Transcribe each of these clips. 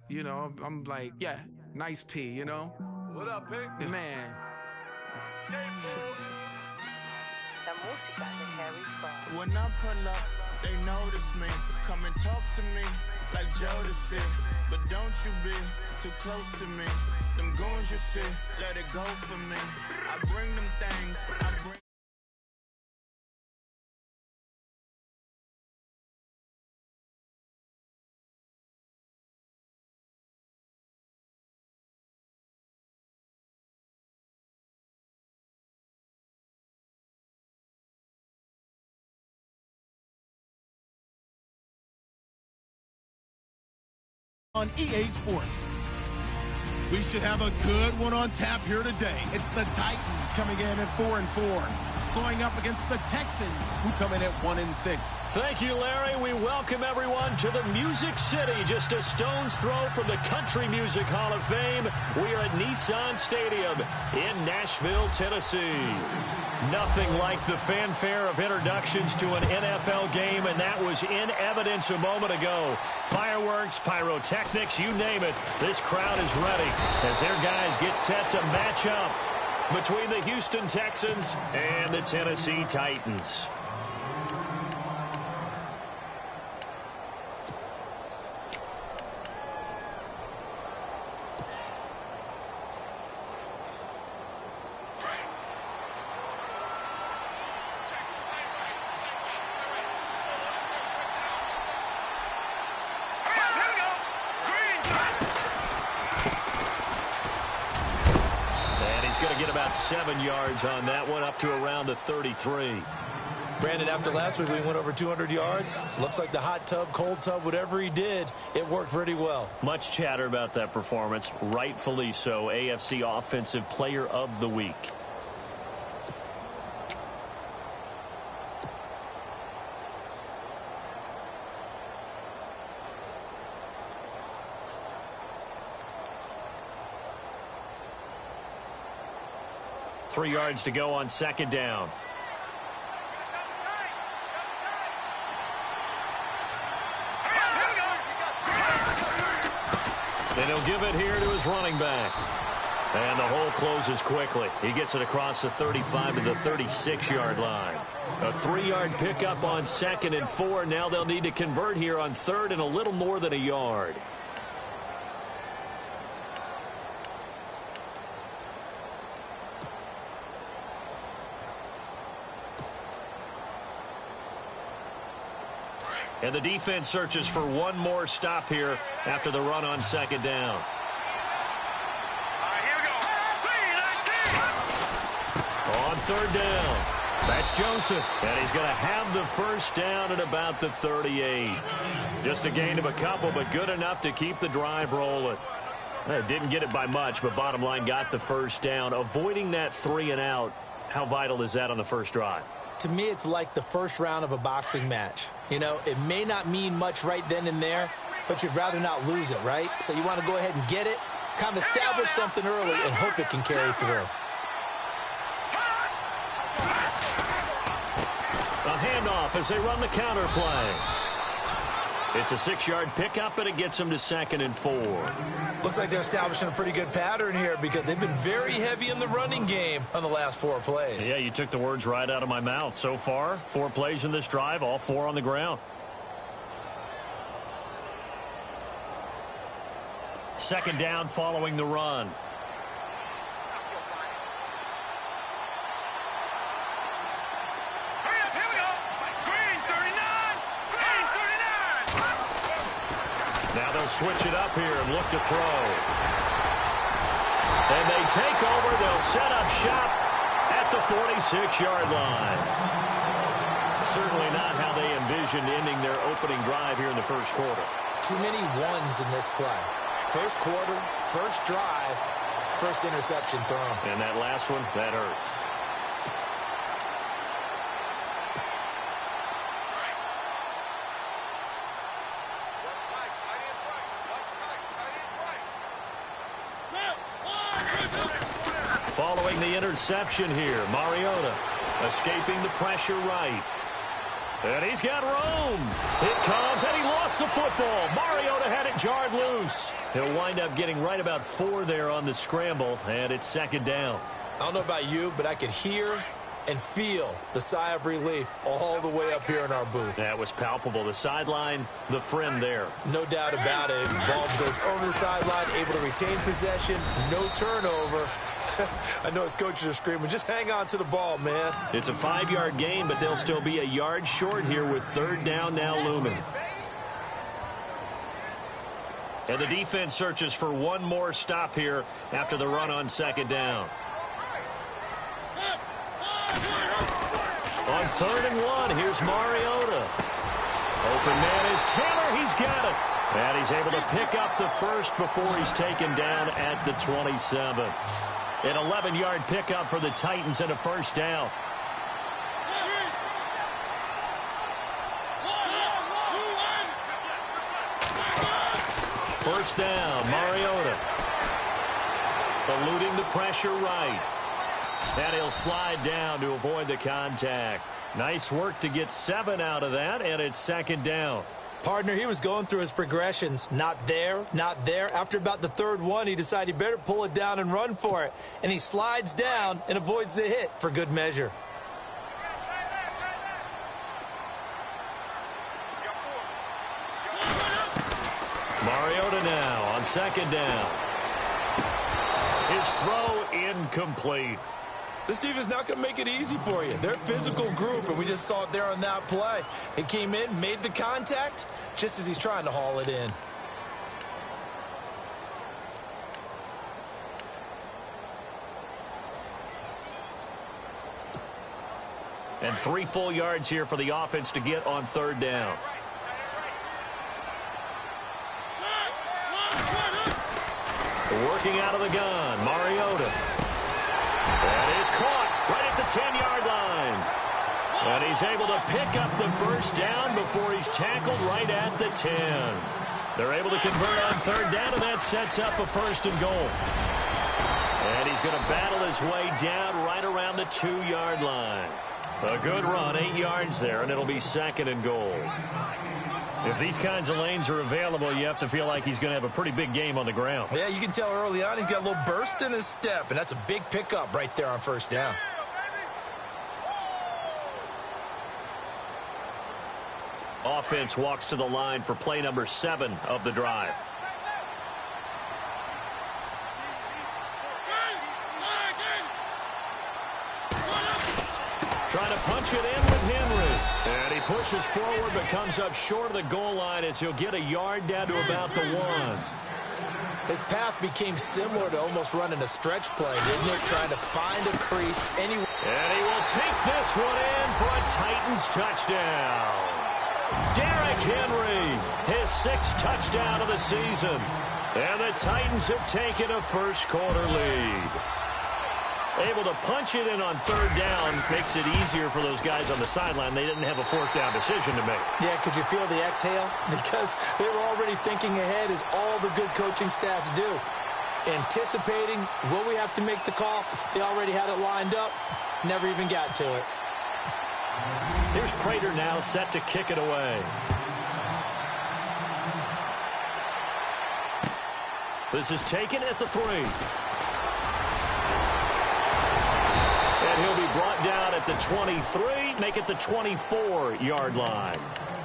You know, I'm like, yeah, nice P, you know? What up, Pink? Man. La música de Harry Fraud. When I pull up, they notice me. Come and talk to me like Jodeci. But don't you be too close to me. Them goons you see, let it go for me. I bring them things, I bring. On EA Sports. We should have a good one on tap here today. It's the Titans coming in at 4-4, going up against the Texans, who come in at 1-6. Thank you, Larry. We welcome everyone to the Music City, just a stone's throw from the Country Music Hall of Fame. We are at Nissan Stadium in Nashville, Tennessee. Nothing like the fanfare of introductions to an NFL game, and that was in evidence a moment ago. Fireworks, pyrotechnics, you name it. This crowd is ready as their guys get set to match up between the Houston Texans and the Tennessee Titans. Going to get about 7 yards on that one, up to around the 33. Brandon, after last week, we went over 200 yards. Looks like the hot tub, cold tub, whatever he did, it worked pretty well. Much chatter about that performance, rightfully so. AFC Offensive Player of the Week. Three yards to go on second down. And he'll give it here to his running back. And the hole closes quickly. He gets it across the 35 to the 36-yard line. A 3-yard pickup on 2nd and 4. Now they'll need to convert here on 3rd and a little more than a yard. And the defense searches for one more stop here after the run on 2nd down. Here we go. On 3rd down, that's Joseph. And he's going to have the first down at about the 38. Just a gain of a couple, but good enough to keep the drive rolling. Didn't get it by much, but bottom line got the first down. Avoiding that 3 and out, how vital is that on the first drive? To me, it's like the first round of a boxing match. You know, it may not mean much right then and there, but you'd rather not lose it, right? So you want to go ahead and get it, kind of establish something early, and hope it can carry through. A handoff as they run the counter play. It's a 6-yard pickup, and it gets them to 2nd and 4. Looks like they're establishing a pretty good pattern here because they've been very heavy in the running game on the last 4 plays. Yeah, you took the words right out of my mouth. So far, 4 plays in this drive, all 4 on the ground. 2nd down following the run. Now they'll switch it up here and look to throw. And they take over. They'll set up shop at the 46-yard line. Certainly not how they envisioned ending their opening drive here in the first quarter. Too many ones in this play. First quarter, first drive, first interception thrown. And that last one, that hurts. Following the interception here, Mariota escaping the pressure right. And he's got room. It comes, and he lost the football. Mariota had it jarred loose. He'll wind up getting right about 4 there on the scramble, and it's second down. I don't know about you, but I could hear and feel the sigh of relief all the way up here in our booth. That was palpable. The sideline, the friend there. No doubt about it. Ball goes over the sideline, able to retain possession, no turnover. I know his coaches are screaming, just hang on to the ball, man. It's a 5-yard gain, but they'll still be a yard short here with third down now looming. And the defense searches for one more stop here after the run on second down. On 3rd and 1, here's Mariota. Open man is Taylor. He's got it. And he's able to pick up the first before he's taken down at the 27. An 11-yard pickup for the Titans and a first down. First down, Mariota. Eluding the pressure right. And he'll slide down to avoid the contact. Nice work to get 7 out of that, and it's second down. Partner, he was going through his progressions. Not there, not there. After about the 3rd one, he decided he better pull it down and run for it. And he slides down and avoids the hit for good measure. Mariota now on second down. His throw incomplete. This defense not going to make it easy for you. They're a physical group, and we just saw it there on that play. He came in, made the contact, just as he's trying to haul it in. And 3 full yards here for the offense to get on third down. Working out of the gun, Mariota. And is caught right at the 10-yard line. And he's able to pick up the first down before he's tackled right at the 10. They're able to convert on third down, and that sets up a first and goal. And he's going to battle his way down right around the 2-yard line. A good run, 8 yards there, and it'll be second and goal. If these kinds of lanes are available, you have to feel like he's going to have a pretty big game on the ground. Yeah, you can tell early on he's got a little burst in his step, and that's a big pickup right there on first down. Offense walks to the line for play number 7 of the drive. Trying to punch it in with Henry. And he pushes forward but comes up short of the goal line as he'll get a yard down to about the 1. His path became similar to almost running a stretch play, didn't it? Trying to find a crease anywhere. And he will take this one in for a Titans touchdown. Derrick Henry, his 6th touchdown of the season. And the Titans have taken a first-quarter lead. Able to punch it in on third down makes it easier for those guys on the sideline. They didn't have a 4th down decision to make. Yeah, could you feel the exhale? Because they were already thinking ahead, as all the good coaching staffs do. Anticipating, will we have to make the call? They already had it lined up. Never even got to it. Here's Prater now set to kick it away. This is taken at the 3. And he'll be brought down at the 23, make it the 24-yard line.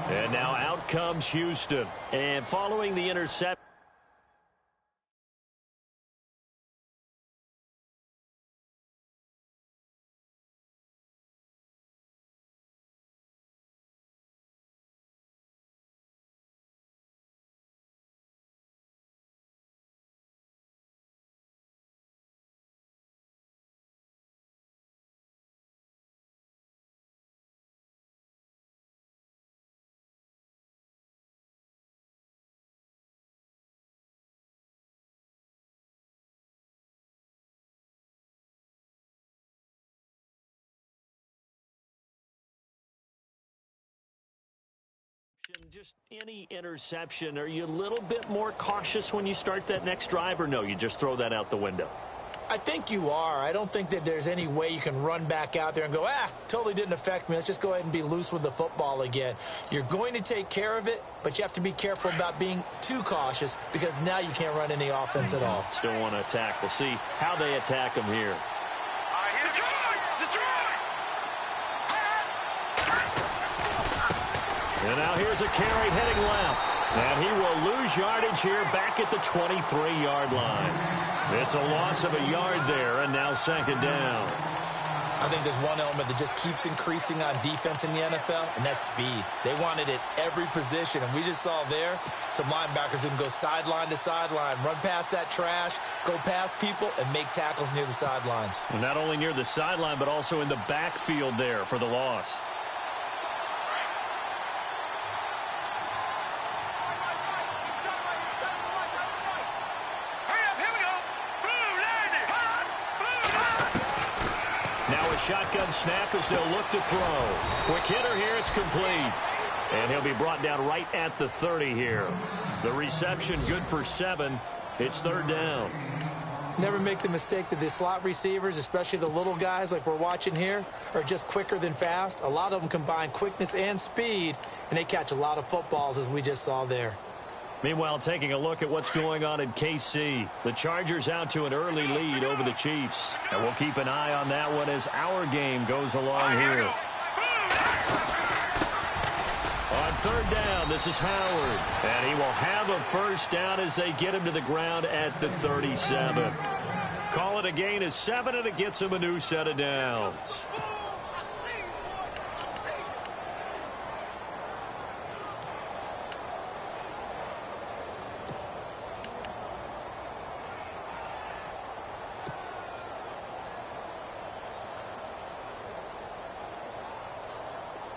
And now out comes Houston. And following the interception. Just any interception, are you a little bit more cautious when you start that next drive, or no, you just throw that out the window? I think you are. I don't think that there's any way you can run back out there and go, totally didn't affect me. Let's just go ahead and be loose with the football again. You're going to take care of it, but you have to be careful about being too cautious because now you can't run any offense at all. Still want to attack. We'll see how they attack him here. And now here's a carry heading left. And he will lose yardage here back at the 23-yard line. It's a loss of a yard there, and now second down. I think there's one element that just keeps increasing on defense in the NFL, and that's speed. They want it at every position, and we just saw there some linebackers who can go sideline to sideline, run past that trash, go past people, and make tackles near the sidelines. Well, not only near the sideline, but also in the backfield there for the loss. Shotgun snap as they'll look to throw. Quick hitter here, it's complete. And he'll be brought down right at the 30 here. The reception good for 7. It's third down. Never make the mistake that the slot receivers, especially the little guys like we're watching here, are just quicker than fast. A lot of them combine quickness and speed, and they catch a lot of footballs as we just saw there. Meanwhile, taking a look at what's going on in KC. The Chargers out to an early lead over the Chiefs. And we'll keep an eye on that one as our game goes along here. On third down, this is Howard. And he will have a first down as they get him to the ground at the 37. Call it a gain of 7, and it gets him a new set of downs.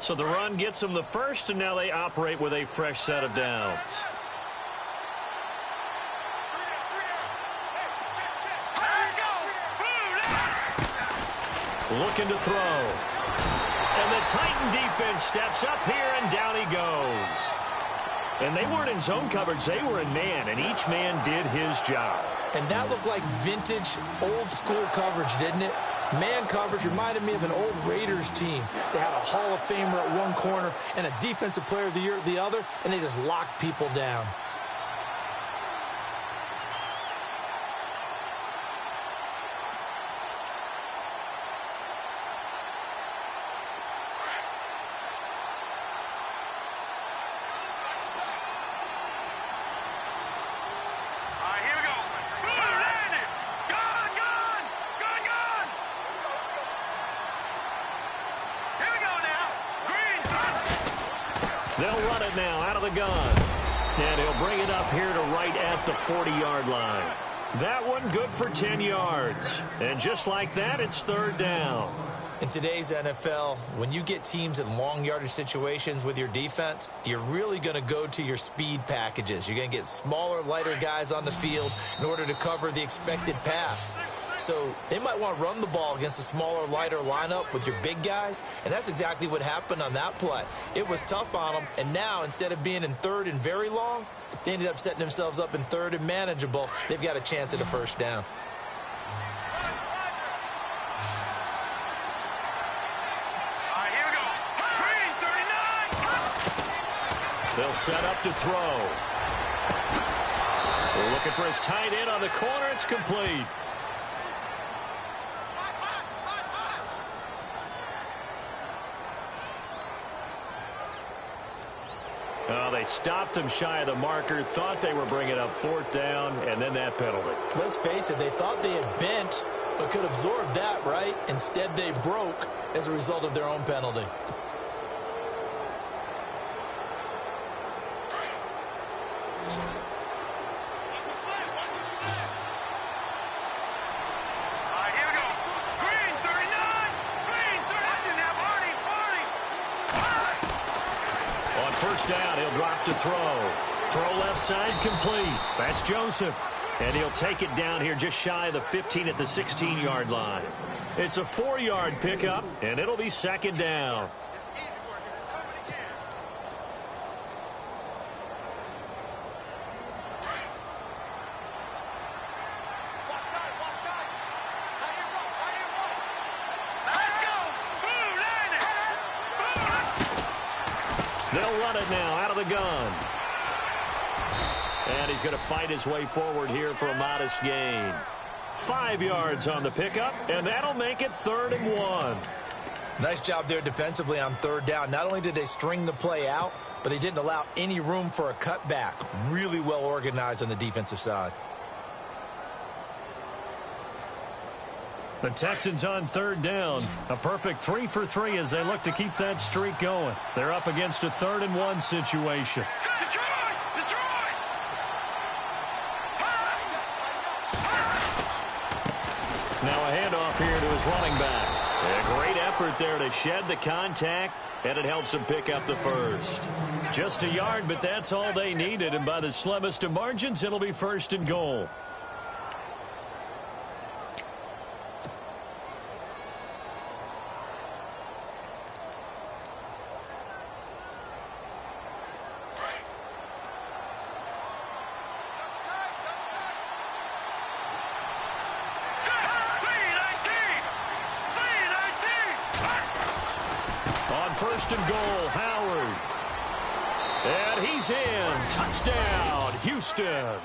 So the run gets them the first, and now they operate with a fresh set of downs. Looking to throw. And the Titan defense steps up here, and down he goes. And they weren't in zone coverage. They were in man, and each man did his job. And that looked like vintage, old-school coverage, didn't it? Man coverage reminded me of an old Raiders team. They had a Hall of Famer at one corner and a Defensive Player of the Year at the other, and they just locked people down. They'll run it now out of the gun. And he'll bring it up here to right at the 40-yard line. That one good for 10 yards. And just like that, it's third down. In today's NFL, when you get teams in long yardage situations with your defense, you're really going to go to your speed packages. You're going to get smaller, lighter guys on the field in order to cover the expected pass. So they might want to run the ball against a smaller, lighter lineup with your big guys, and that's exactly what happened on that play. It was tough on them, and now instead of being in third and very long, they ended up setting themselves up in third and manageable. They've got a chance at a first down. They'll set up to throw. We're looking for his tight end on the corner. It's complete. Oh, they stopped him shy of the marker, thought they were bringing up fourth down, and then that penalty. Let's face it, they thought they had bent, but could absorb that, right? Instead, they broke as a result of their own penalty. Down, he'll drop to throw. Throw left side complete. That's Joseph. And he'll take it down here just shy of the 15 at the 16-yard line. It's a 4-yard pickup, and it'll be second down. He'll run it now out of the gun. And he's going to fight his way forward here for a modest gain. 5 yards on the pickup, and that'll make it 3rd and 1. Nice job there defensively on 3rd down. Not only did they string the play out, but they didn't allow any room for a cutback. Really well organized on the defensive side. The Texans on 3rd down. A perfect 3 for 3 as they look to keep that streak going. They're up against a 3rd and 1 situation. Now a handoff here to his running back. A great effort there to shed the contact, and it helps him pick up the first. Just a yard, but that's all they needed, and by the slimmest of margins, it'll be 1st and goal. On 1st and goal, Howard. And he's in. Touchdown, Houston.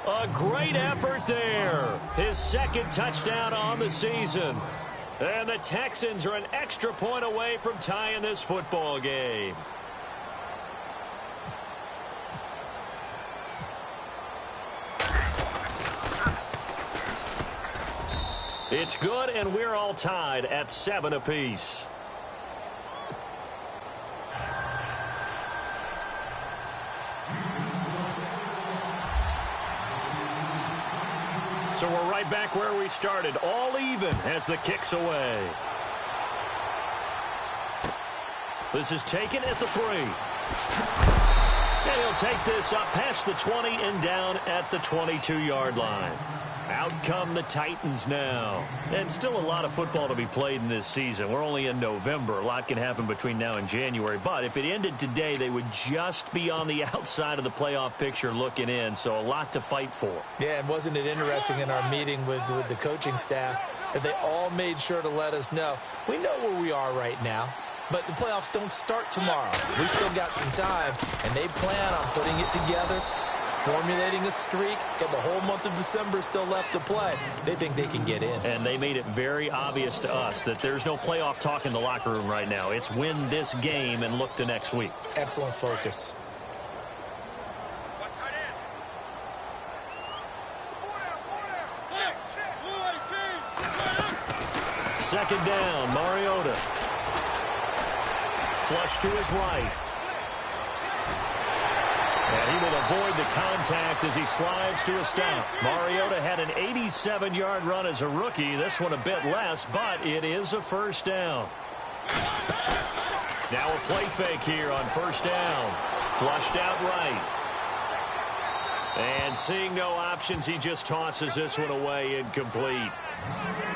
A great effort there. His 2nd touchdown on the season. And the Texans are an extra point away from tying this football game. It's good, and we're all tied at 7 apiece. So we're right back where we started, all even as the kick's away. This is taken at the 3. And he'll take this up past the 20 and down at the 22-yard line. Out come the Titans now. And still a lot of football to be played in this season. We're only in November. A lot can happen between now and January. But if it ended today, they would just be on the outside of the playoff picture looking in. So a lot to fight for. Yeah, and wasn't it interesting in our meeting with the coaching staff that they all made sure to let us know, we know where we are right now, but the playoffs don't start tomorrow. We still got some time, and they plan on putting it together, formulating a streak, got the whole month of December still left to play. They think they can get in. And they made it very obvious to us that there's no playoff talk in the locker room right now. It's win this game and look to next week. Excellent focus. Second down, Mariota. Flush to his right. And he will avoid the contact as he slides to a stop. Mariota had an 87-yard run as a rookie. This one a bit less, but it is a 1st down. Now a play fake here on 1st down. Flushed out right. And seeing no options, he just tosses this one away incomplete.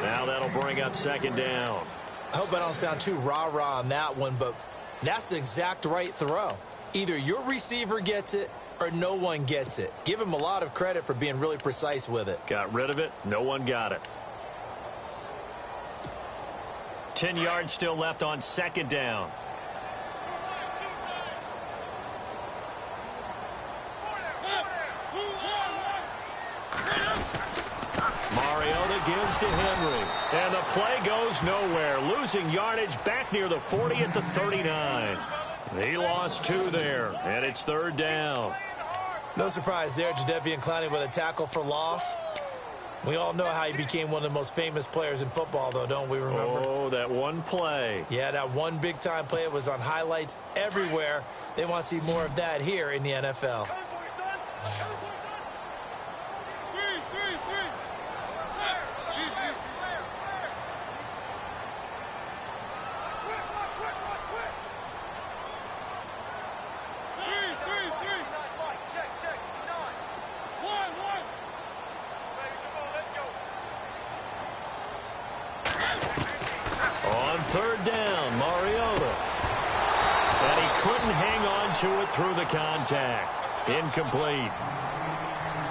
Now that'll bring up 2nd down. I hope I don't sound too rah-rah on that one, but that's the exact right throw. Either your receiver gets it or no one gets it. Give him a lot of credit for being really precise with it. Got rid of it. No one got it. 10 yards still left on 2nd down. Mariota gives to Henry. And the play goes nowhere. Losing yardage back near the 40 at the 39. He lost 2 there, and it's 3rd down. No surprise there, Jadeveon Clowney with a tackle for loss. We all know how he became one of the most famous players in football, though, don't we remember? Oh, that one play. Yeah, that one big-time play was on highlights everywhere. They want to see more of that here in the NFL. On 3rd down, Mariota. And he couldn't hang on to it through the contact. Incomplete.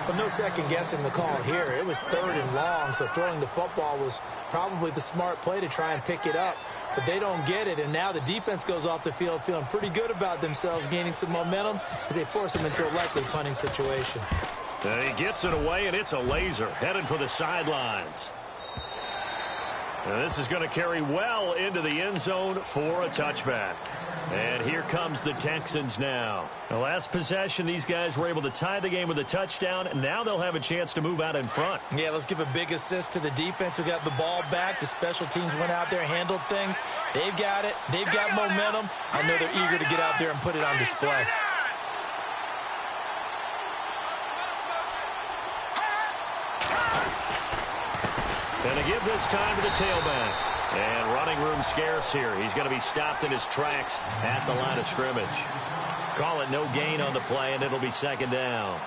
But no second guessing the call here. It was 3rd and long, so throwing the football was probably the smart play to try and pick it up. But they don't get it, and now the defense goes off the field feeling pretty good about themselves, gaining some momentum as they force them into a likely punting situation. He gets it away, and it's a laser headed for the sidelines. And this is going to carry well into the end zone for a touchback. And here comes the Texans now. The last possession, these guys were able to tie the game with a touchdown, and now they'll have a chance to move out in front. Yeah, let's give a big assist to the defense who got the ball back. The special teams went out there, handled things. They've got it. They've got momentum. I know they're eager to get out there and put it on display. And to give this time to the tailback. And running room scarce here. He's going to be stopped in his tracks at the line of scrimmage. Call it no gain on the play, and it'll be 2nd down.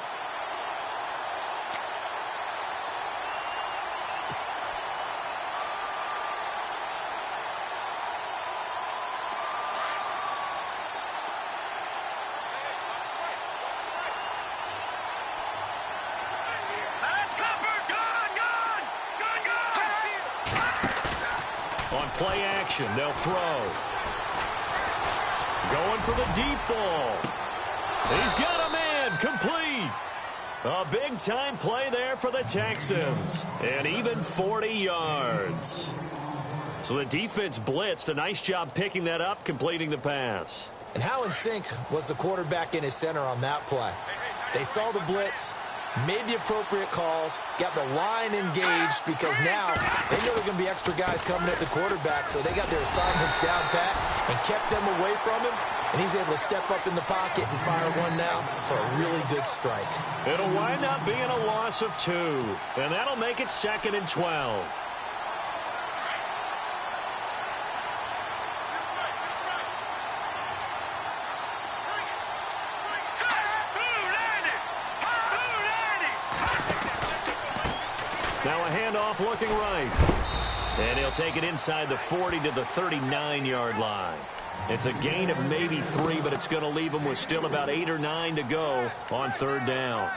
Play action, they'll throw. Going for the deep ball. He's got a man, complete. A big-time play there for the Texans. And even 40 yards. So the defense blitzed. A nice job picking that up, completing the pass. And how in sync was the quarterback in his center on that play? They saw the blitz, made the appropriate calls, got the line engaged because now they know there are going to be extra guys coming at the quarterback, so they got their assignments down pat and kept them away from him, and he's able to step up in the pocket and fire one now for a really good strike. It'll wind up being a loss of 2, and that'll make it 2nd and 12. Now a handoff looking right. And he'll take it inside the 40 to the 39-yard line. It's a gain of maybe 3, but it's going to leave him with still about 8 or 9 to go on 3rd down.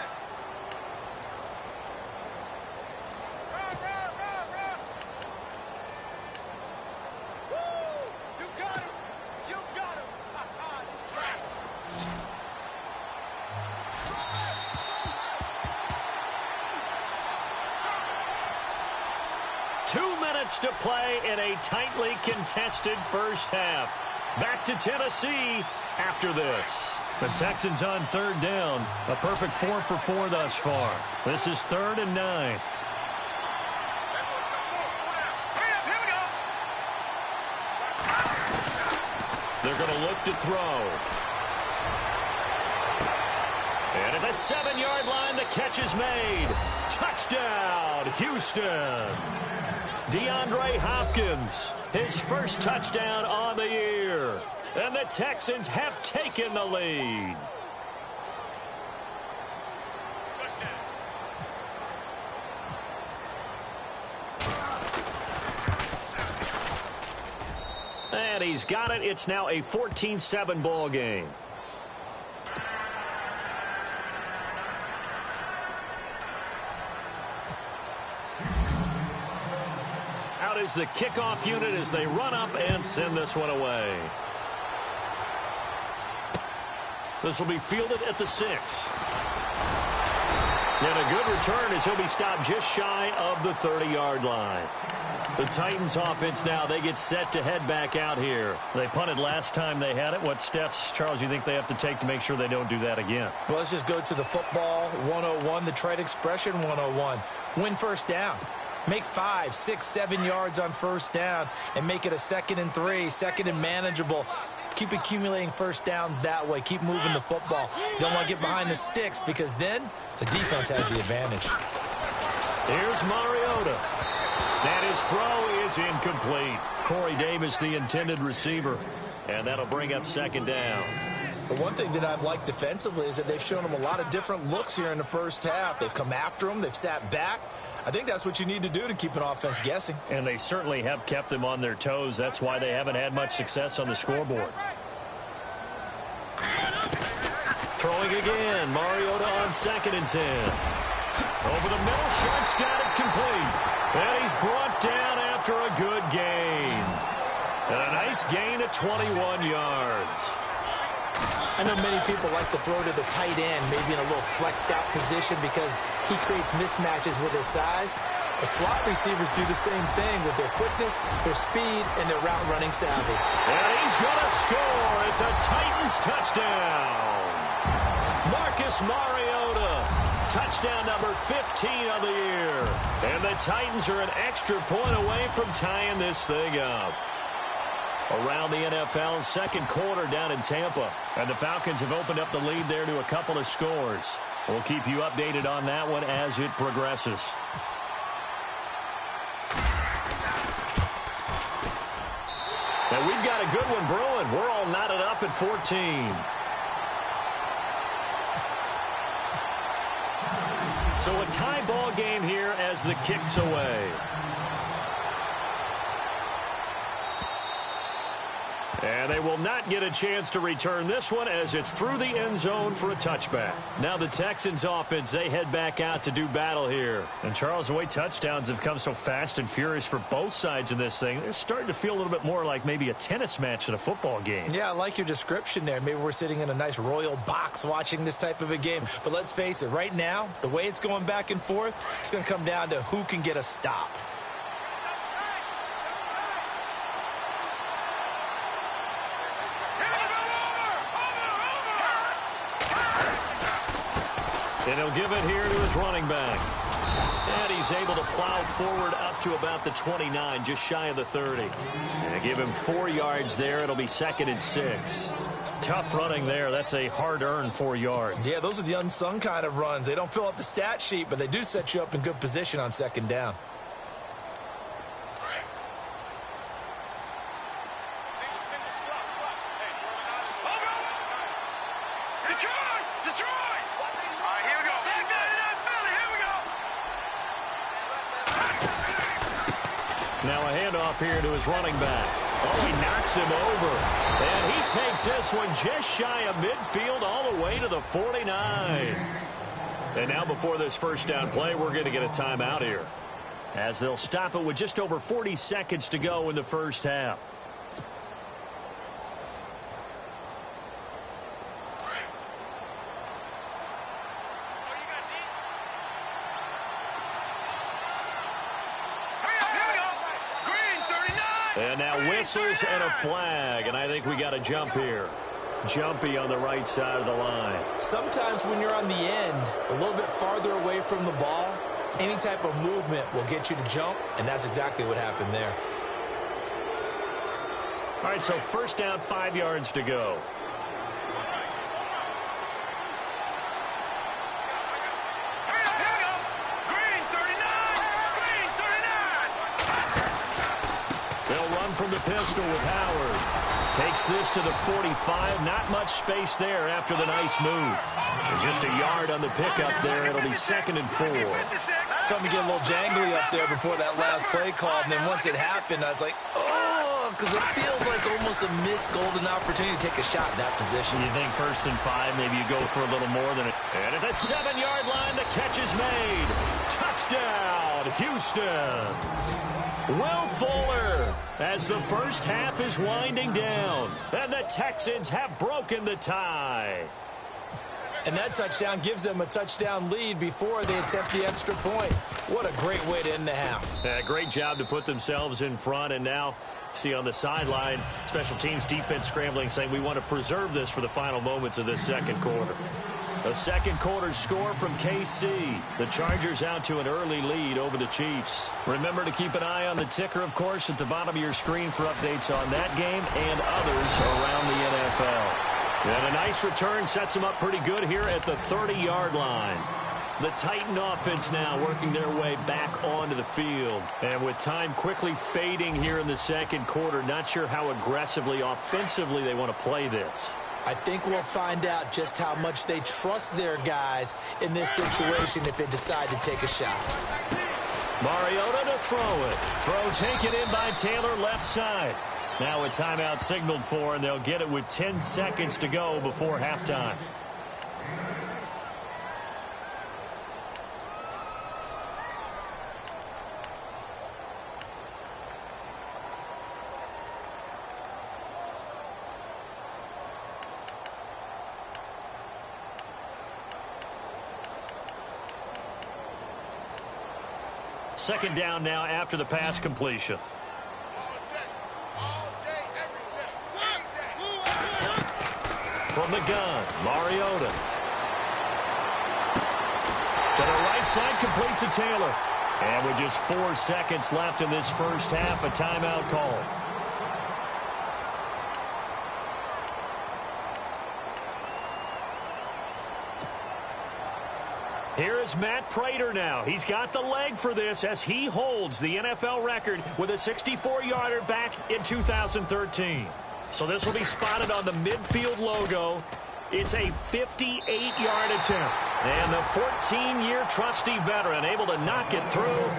To play in a tightly contested first half. Back to Tennessee after this. The Texans on 3rd down. A perfect 4 for 4 thus far. This is 3rd and 9. They're going to look to throw. And at the 7-yard line, the catch is made. Touchdown, Houston. DeAndre Hopkins, his first touchdown on the year. And the Texans have taken the lead. And he's got it. It's now a 14-7 ball game. Is the kickoff unit as they run up and send this one away. This will be fielded at the 6. And a good return as he'll be stopped just shy of the 30-yard line. The Titans offense now, they get set to head back out here. They punted last time they had it. What steps, Charles, you think they have to take to make sure they don't do that again? Well, let's just go to the football 101, the trade expression 101. Win first down. Make 5, 6, 7 yards on first down and make it a 2nd and 3, 2nd and manageable. Keep accumulating first downs that way. Keep moving the football. You don't want to get behind the sticks because then the defense has the advantage. Here's Mariota. And his throw is incomplete. Corey Davis, the intended receiver. And that'll bring up 2nd down. The one thing that I've liked defensively is that they've shown them a lot of different looks here in the first half. They've come after them. They've sat back. I think that's what you need to do to keep an offense guessing. And they certainly have kept them on their toes. That's why they haven't had much success on the scoreboard. Throwing again. Mariota on 2nd and 10. Over the middle, Sharp's got it complete. And he's brought down after a good gain. And a nice gain of 21 yards. I know many people like to throw to the tight end, maybe in a little flexed out position because he creates mismatches with his size. The slot receivers do the same thing with their quickness, their speed, and their route running savvy. And he's going to score. It's a Titans touchdown. Marcus Mariota, touchdown number 15 of the year. And the Titans are an extra point away from tying this thing up. Around the NFL, second quarter down in Tampa. And the Falcons have opened up the lead there to a couple of scores. We'll keep you updated on that one as it progresses. And we've got a good one brewing. We're all knotted up at 14. So a tie ball game here as the kick's away. And they will not get a chance to return this one as it's through the end zone for a touchback. Now the Texans offense, they head back out to do battle here. And Charles, the way touchdowns have come so fast and furious for both sides in this thing, it's starting to feel a little bit more like maybe a tennis match than a football game. Yeah, I like your description there. Maybe we're sitting in a nice royal box watching this type of a game. But let's face it, right now, the way it's going back and forth, it's going to come down to who can get a stop. And he'll give it here to his running back. And he's able to plow forward up to about the 29, just shy of the 30. And they give him 4 yards there. It'll be 2nd and 6. Tough running there. That's a hard-earned 4 yards. Yeah, those are the unsung kind of runs. They don't fill up the stat sheet, but they do set you up in good position on 2nd down. Now a handoff here to his running back. Oh, he knocks him over. And he takes this one just shy of midfield all the way to the 49. And now before this first down play, we're going to get a timeout here, as they'll stop it with just over 40 seconds to go in the first half. And now whistles and a flag, and I think we got a jump here. Jumpy on the right side of the line. Sometimes when you're on the end, a little bit farther away from the ball, any type of movement will get you to jump, and that's exactly what happened there. All right, so first down, 5 yards to go. From the pistol with Howard. Takes this to the 45. Not much space there after the nice move. And just a yard on the pickup there. It'll be 2nd and 4. Felt me get a little jangly up there before that last play call. And then once it happened, I was like, oh, because it feels like almost a missed golden opportunity to take a shot in that position. You think 1st and 5, maybe you go for a little more than it. And at the 7-yard line, the catch is made. Touchdown, Houston. Will Fuller, as the first half is winding down, and the Texans have broken the tie. And that touchdown gives them a touchdown lead before they attempt the extra point. What a great way to end the half. Great job to put themselves in front, and now see on the sideline, special teams defense scrambling, saying we want to preserve this for the final moments of this second quarter. A second quarter score from KC. The Chargers out to an early lead over the Chiefs. Remember to keep an eye on the ticker, of course, at the bottom of your screen for updates on that game and others around the NFL. And a nice return sets them up pretty good here at the 30-yard line. The Titan offense now working their way back onto the field. And with time quickly fading here in the second quarter, not sure how aggressively, offensively they want to play this. I think we'll find out just how much they trust their guys in this situation if they decide to take a shot. Mariota to throw it. Throw taken in by Taylor left side. Now a timeout signaled for, and they'll get it with 10 seconds to go before halftime. Second down now after the pass completion. From the gun, Mariota. To the right side, complete to Taylor. And with just 4 seconds left in this first half, a timeout call. Here is Matt Prater now. He's got the leg for this as he holds the NFL record with a 64-yarder back in 2013. So this will be spotted on the midfield logo. It's a 58-yard attempt. And the 14-year trusty veteran able to knock it through.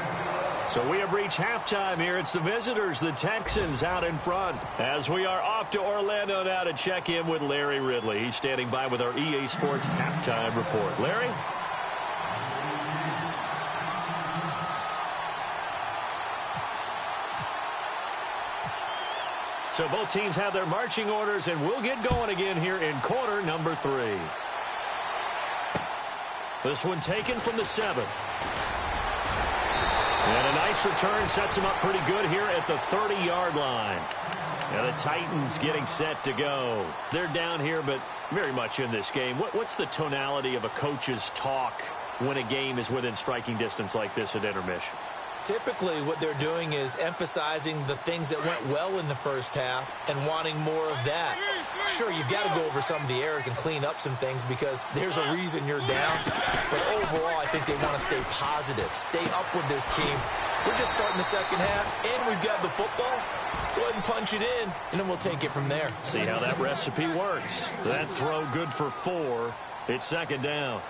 So we have reached halftime here. It's the visitors, the Texans, out in front. As we are off to Orlando now to check in with Larry Ridley. He's standing by with our EA Sports halftime report. Larry? So both teams have their marching orders, and we'll get going again here in quarter number 3. This one taken from the 7. And a nice return sets them up pretty good here at the 30-yard line. Now the Titans getting set to go. They're down here, but very much in this game. What's the tonality of a coach's talk when a game is within striking distance like this at intermission? Typically, what they're doing is emphasizing the things that went well in the first half and wanting more of that. Sure, you've got to go over some of the errors and clean up some things because there's a reason you're down. But overall, I think they want to stay positive, stay up with this team. We're just starting the second half, and we've got the football. Let's go ahead and punch it in, and then we'll take it from there. See how that recipe works. That throw good for 4. It's second down.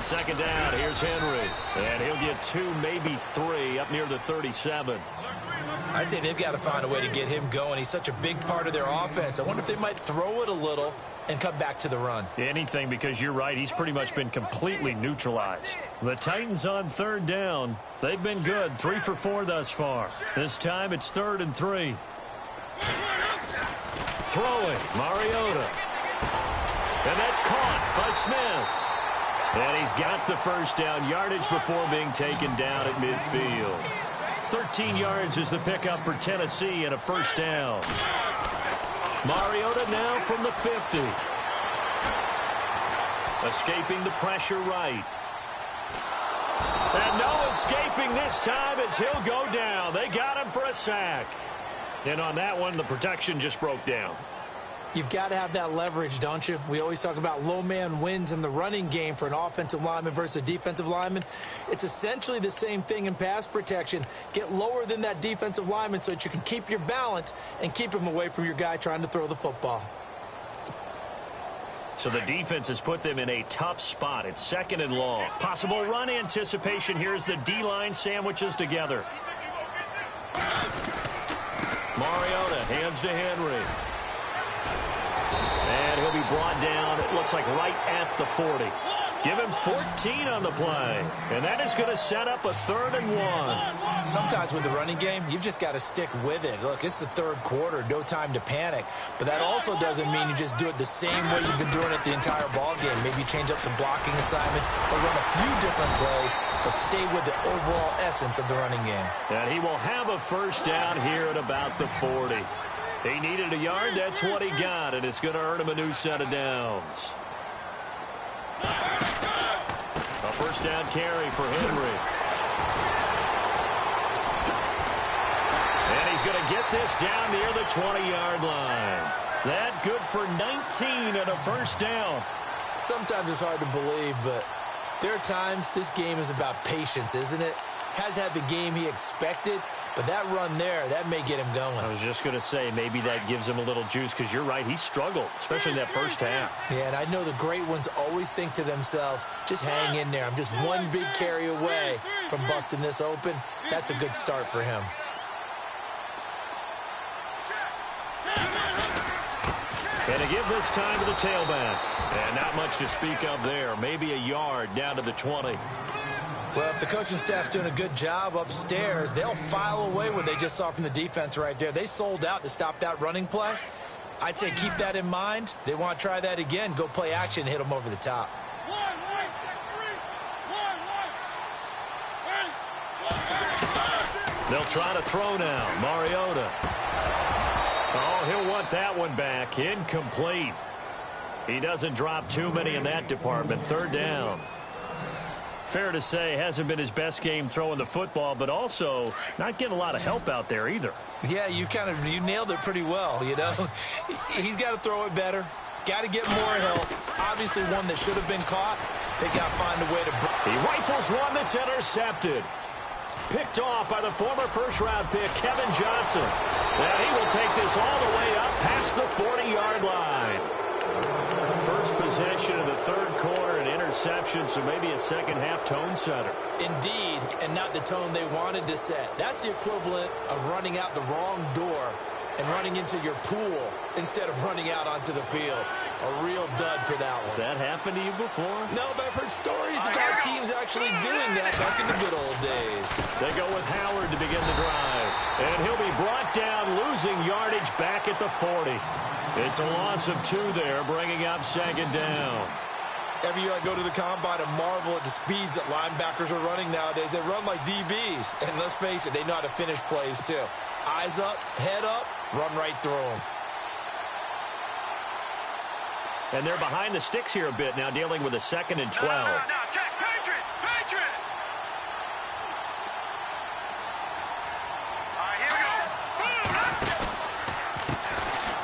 Second down, here's Henry. And he'll get 2, maybe 3 up near the 37. I'd say they've got to find a way to get him going. He's such a big part of their offense. I wonder if they might throw it a little and come back to the run. Anything, because you're right. He's pretty much been completely neutralized. The Titans on third down. They've been good. 3 for 4 thus far. This time it's 3rd and 3. Throwing, Mariota. And that's caught by Smith. And he's got the first down yardage before being taken down at midfield. 13 yards is the pickup for Tennessee and a first down. Mariota now from the 50. Escaping the pressure right. And no escaping this time as he'll go down. They got him for a sack. And on that one, the protection just broke down. You've got to have that leverage, don't you? We always talk about low man wins in the running game for an offensive lineman versus a defensive lineman. It's essentially the same thing in pass protection. Get lower than that defensive lineman so that you can keep your balance and keep him away from your guy trying to throw the football. So the defense has put them in a tough spot. It's 2nd and long. Possible run anticipation here as the D-line sandwiches together. Mariota hands to Henry. And he'll be brought down, it looks like right at the 40. Give him 14 on the play. And that is going to set up a 3rd and 1. Sometimes with the running game, you've just got to stick with it. Look, it's the 3rd quarter, no time to panic. But that also doesn't mean you just do it the same way you've been doing it the entire ball game. Maybe change up some blocking assignments or run a few different plays, but stay with the overall essence of the running game. And he will have a first down here at about the 40. He needed a yard, that's what he got, and it's going to earn him a new set of downs. A first down carry for Henry. And he's going to get this down near the 20-yard line. That good for 19 and a first down. Sometimes it's hard to believe, but there are times this game is about patience, isn't it? Has had the game he expected, but that run there, that may get him going. I was just going to say, maybe that gives him a little juice, because you're right, he struggled, especially in that first half. Yeah, and I know the great ones always think to themselves, just hang in there. I'm just one big carry away from busting this open. That's a good start for him. And to give this time to the tailback. And not much to speak of there. Maybe a yard down to the 20. Well, if the coaching staff's doing a good job upstairs, they'll file away what they just saw from the defense right there. They sold out to stop that running play. I'd say keep that in mind. They want to try that again. Go play action and hit them over the top. They'll try to throw now. Mariota. Oh, he'll want that one back. Incomplete. He doesn't drop too many in that department. Third down. Fair to say, hasn't been his best game throwing the football, but also not getting a lot of help out there either. Yeah, you nailed it pretty well, you know. He's got to throw it better. Got to get more help. Obviously one that should have been caught. They got to find a way to... He rifles one that's intercepted. Picked off by the former first-round pick, Kevin Johnson. And he will take this all the way up past the 40-yard line. First possession of the third quarter, an interception, so maybe a second-half tone setter. Indeed, and not the tone they wanted to set. That's the equivalent of running out the wrong door and running into your pool instead of running out onto the field. A real dud for that one. Has that happened to you before? No, but I've heard stories about teams actually doing that back in the good old days. They go with Howard to begin the drive. And he'll be brought down, losing yardage back at the 40. It's a loss of 2 there, bringing up second down. Every year I go to the combine and marvel at the speeds that linebackers are running nowadays. They run like DBs. And let's face it, they know how to finish plays too. Eyes up, head up, run right through them. And they're behind the sticks here a bit now, dealing with a 2nd and 12. No, check, Patriot! All right, here we go.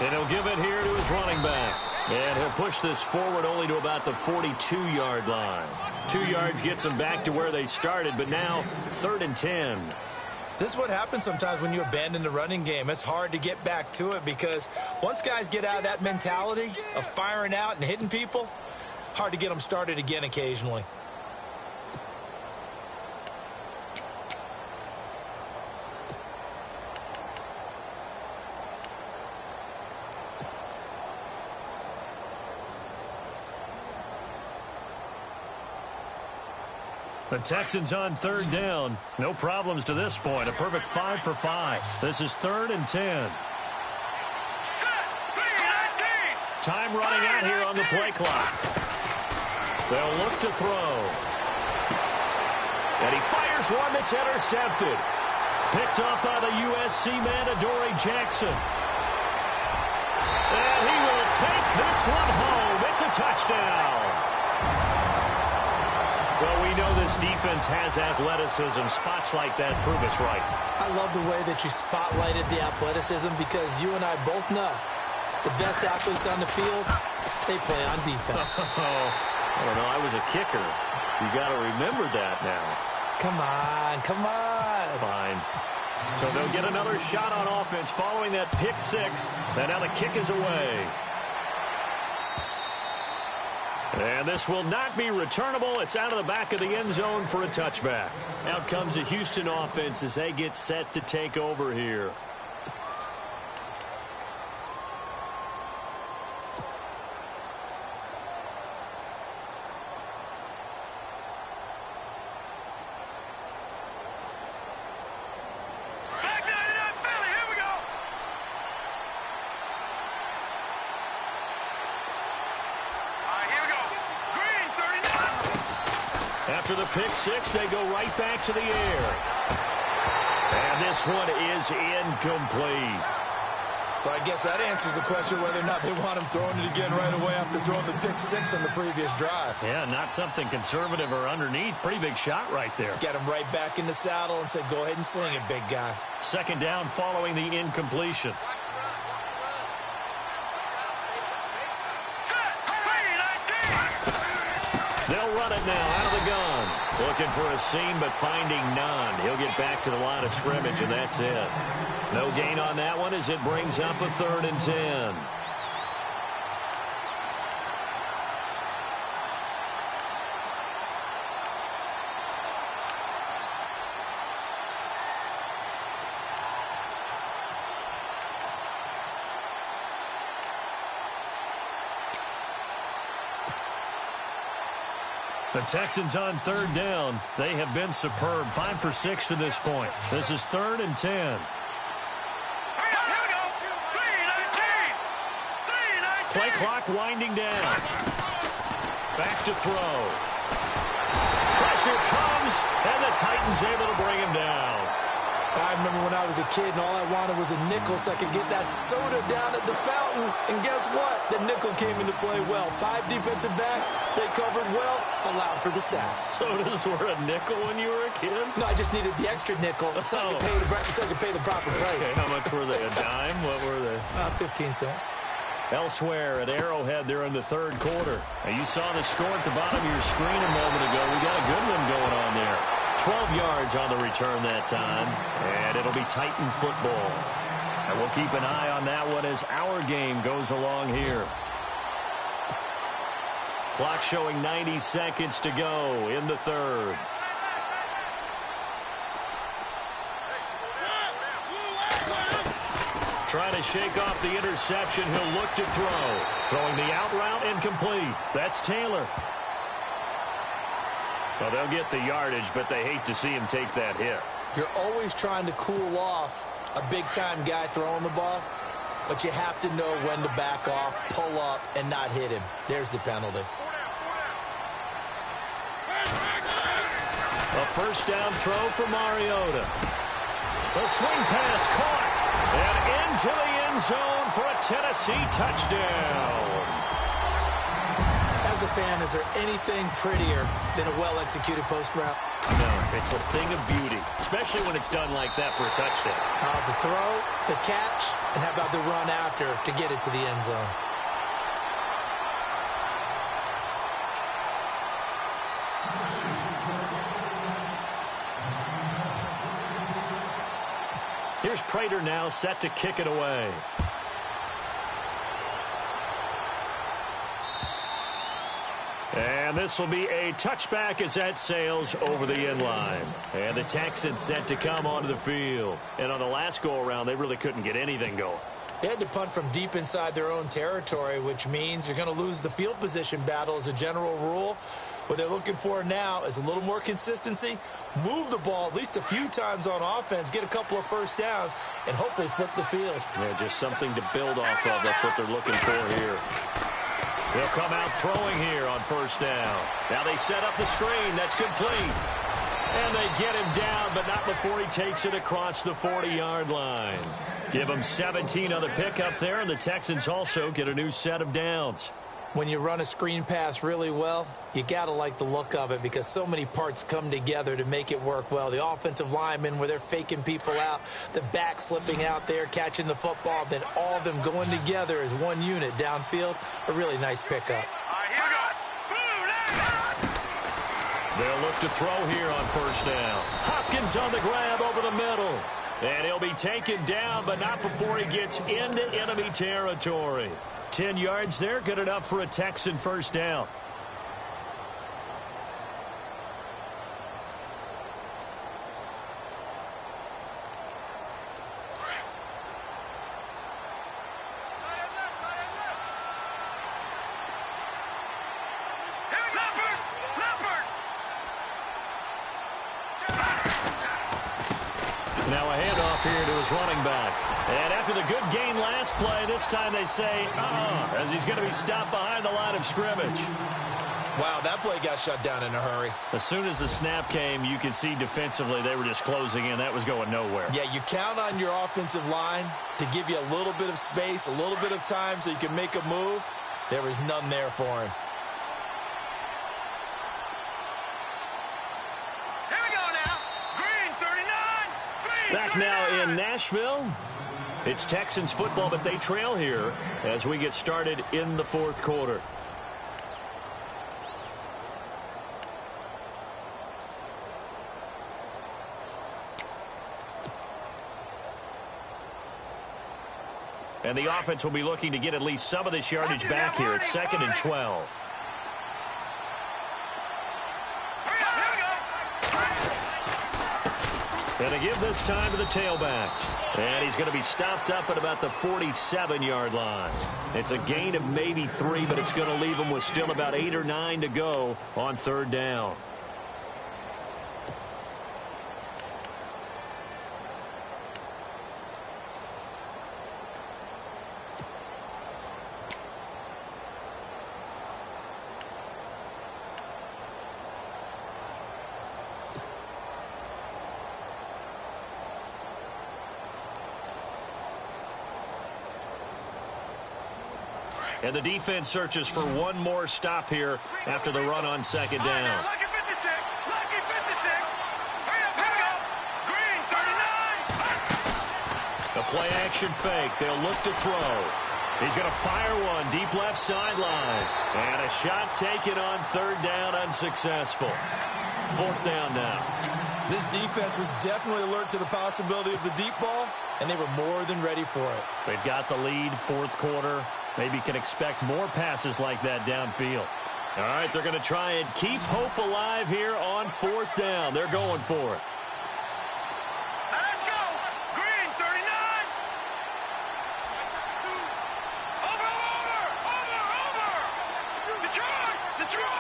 And he'll give it here to his running back. And he'll push this forward only to about the 42-yard line. 2 yards gets them back to where they started, but now 3rd and 10. This is what happens sometimes when you abandon the running game. It's hard to get back to it because once guys get out of that mentality of firing out and hitting people, hard to get them started again occasionally. The Texans on 3rd down. No problems to this point. A perfect 5 for 5. This is 3rd and 10. Time running out here on the play clock. They'll look to throw. And he fires one that's intercepted. Picked up by the USC man, Adoree Jackson. And he will take this one home. It's a touchdown. Well, we know this defense has athleticism. Spots like that prove us right. I love the way that you spotlighted the athleticism because you and I both know the best athletes on the field, they play on defense. I don't know. I was a kicker. You got to remember that now. Come on. Fine. So they'll get another shot on offense following that pick 6. And now the kick is away. And this will not be returnable. It's out of the back of the end zone for a touchback. Out comes the Houston offense as they get set to take over here. After the pick 6, they go right back to the air. And this one is incomplete. Well, I guess that answers the question whether or not they want him throwing it again right away after throwing the pick 6 on the previous drive. Yeah, not something conservative or underneath. Pretty big shot right there. Get him right back in the saddle and say, go ahead and sling it, big guy. 2nd down following the incompletion. They'll run it now out of the gun. Looking for a seam, but finding none. He'll get back to the line of scrimmage, and that's it. No gain on that one as it brings up a 3rd and 10. The Texans on third down. They have been superb. 5 for 6 to this point. This is 3rd and 10. Play clock winding down. Back to throw. Pressure comes, and the Titans able to bring him down. I remember when I was a kid and all I wanted was a nickel so I could get that soda down at the fountain. And guess what? The nickel came into play well. 5 defensive backs, they covered well, allowed for the sacks. Sodas were a nickel when you were a kid? No, I just needed the extra nickel so I could pay the proper price. Okay, how much were they? A dime? What were they? 15 cents. Elsewhere at Arrowhead there in the third quarter. Now you saw the score at the bottom of your screen a moment ago. We got a good one going on there. 12 yards on the return that time, and it'll be Titan football. And we'll keep an eye on that one as our game goes along here. Clock showing 90 seconds to go in the third. Trying to shake off the interception. He'll look to throw. Throwing the out route incomplete. That's Taylor. Well, they'll get the yardage, but they hate to see him take that hit. You're always trying to cool off a big-time guy throwing the ball, but you have to know when to back off, pull up, and not hit him. There's the penalty. A first down throw for Mariota. The swing pass caught. And into the end zone for a Tennessee touchdown. As a fan, is there anything prettier than a well-executed post route? No, it's a thing of beauty, especially when it's done like that for a touchdown. The throw, the catch, and how about the run after to get it to the end zone? Here's Prater now set to kick it away. And this will be a touchback as that sails over the end line. And the Texans set to come onto the field. And on the last go-around, they really couldn't get anything going. They had to punt from deep inside their own territory, which means you're going to lose the field position battle as a general rule. What they're looking for now is a little more consistency, move the ball at least a few times on offense, get a couple of first downs, and hopefully flip the field. Yeah, just something to build off of. That's what they're looking for here. They'll come out throwing here on first down. Now they set up the screen. That's complete. And they get him down, but not before he takes it across the 40-yard line. Give him 17 on the pickup there, and the Texans also get a new set of downs. When you run a screen pass really well, you got to like the look of it because so many parts come together to make it work well. The offensive linemen where they're faking people out, the back slipping out there, catching the football, then all of them going together as one unit downfield. A really nice pickup. They'll look to throw here on first down. Hopkins on the grab over the middle. And he'll be taken down, but not before he gets into enemy territory. 10 yards there, good enough for a Texan first down. Now a handoff here to his running back. And after the good gain last play, this time they say, as he's going to be stopped behind the line of scrimmage. Wow, that play got shut down in a hurry. As soon as the snap came, you could see defensively they were just closing in. That was going nowhere. Yeah, you count on your offensive line to give you a little bit of space, a little bit of time so you can make a move. There was none there for him. Back now in Nashville. It's Texans football, but they trail here as we get started in the fourth quarter. And the offense will be looking to get at least some of this yardage back here. It's 2nd and 12. And they give this time to the tailback. And he's going to be stopped up at about the 47-yard line. It's a gain of maybe 3, but it's going to leave him with still about 8 or 9 to go on third down. And the defense searches for one more stop here after the run on second down. Lucky 56. Lucky 56. Hurry up, hurry up. Green, 39. A play-action fake. They'll look to throw. He's going to fire one deep left sideline. And a shot taken on third down, unsuccessful. Fourth down now. This defense was definitely alert to the possibility of the deep ball, and they were more than ready for it. They've got the lead, fourth quarter. Maybe can expect more passes like that downfield. All right, they're going to try and keep hope alive here on fourth down. They're going for it. Let's go. Green, 39. Over. Detroit.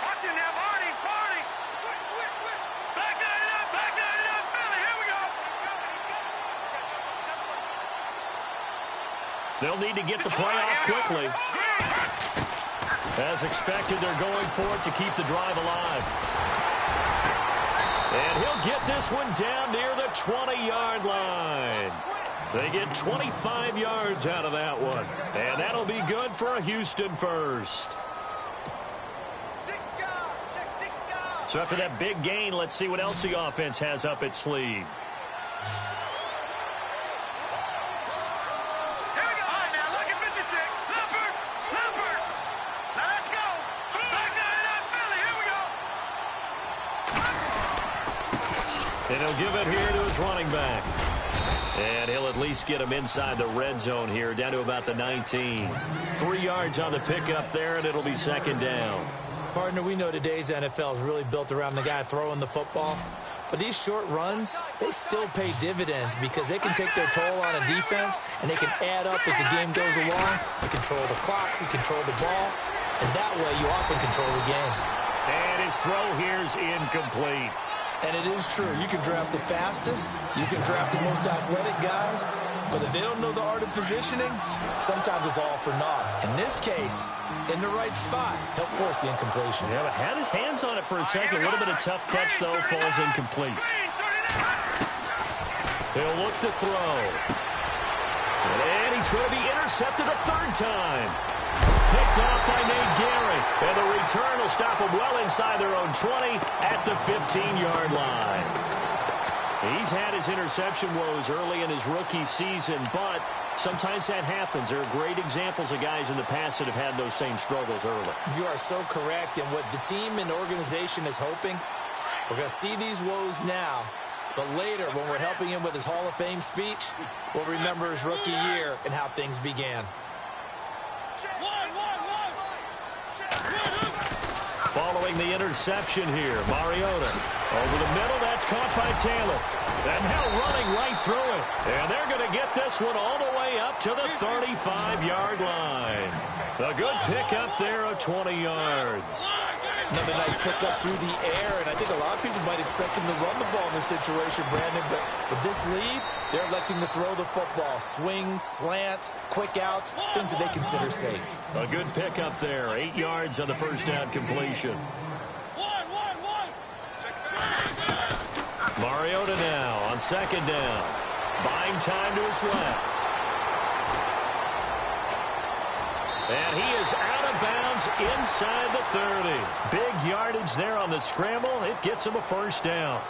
Watch it now, Barney. Switch. Back that up, Philly. Here we go. They'll need to get the play off quickly. As expected, they're going for it to keep the drive alive. And he'll get this one down near the 20-yard line. They get 25 yards out of that one. And that'll be good for a Houston first. So after that big gain, let's see what else the offense has up its sleeve. And he'll give it here to his running back. And he'll at least get him inside the red zone here, down to about the 19. 3 yards on the pickup there, and it'll be second down. Partner, we know today's NFL is really built around the guy throwing the football. But these short runs, they still pay dividends because they can take their toll on a defense, and they can add up as the game goes along. You control the clock, you control the ball, and that way you often control the game. And his throw here's incomplete. And it is true. You can draft the fastest. You can draft the most athletic guys. But if they don't know the art of positioning, sometimes it's all for naught. In this case, in the right spot, help force the incompletion. Yeah, but had his hands on it for a second. Would have been a tough catch, though. Falls incomplete. He'll look to throw. And he's going to be intercepted a third time. Picked off by Nate Gehrig. And the return will stop them well inside their own 20 at the 15-yard line. He's had his interception woes early in his rookie season, but sometimes that happens. There are great examples of guys in the past that have had those same struggles early. You are so correct. And what the team and organization is hoping, we're going to see these woes now, but later when we're helping him with his Hall of Fame speech, we'll remember his rookie year and how things began. Following the interception here, Mariota over the middle. That's caught by Taylor. And now running right through it. And they're going to get this one all the way up to the 35-yard line. A good pickup there of 20 yards. Another nice pickup through the air, and I think a lot of people might expect him to run the ball in this situation, Brandon, but with this lead, they're electing to throw the football. Swings, slants, quick outs, things that they consider safe. A good pickup there, 8 yards on the first down completion. Mariota now on second down. Buying time to his left. And he is out of bounds inside the 30. Big yardage there on the scramble. It gets him a first down.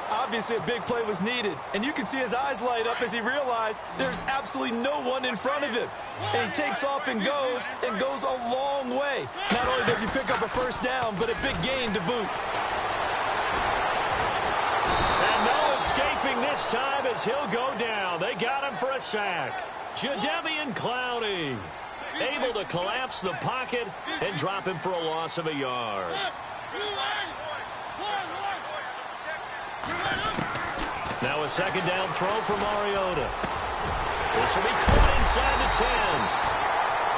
Obviously, a big play was needed, and you can see his eyes light up as he realized there's absolutely no one in front of him. And he takes off and goes a long way. Not only does he pick up a first down, but a big gain to boot. And no escaping this time as he'll go down. They got him for a sack. Jadeveon Clowney able to collapse the pocket and drop him for a loss of a yard. Now a second down throw for Mariota. This will be caught inside the 10.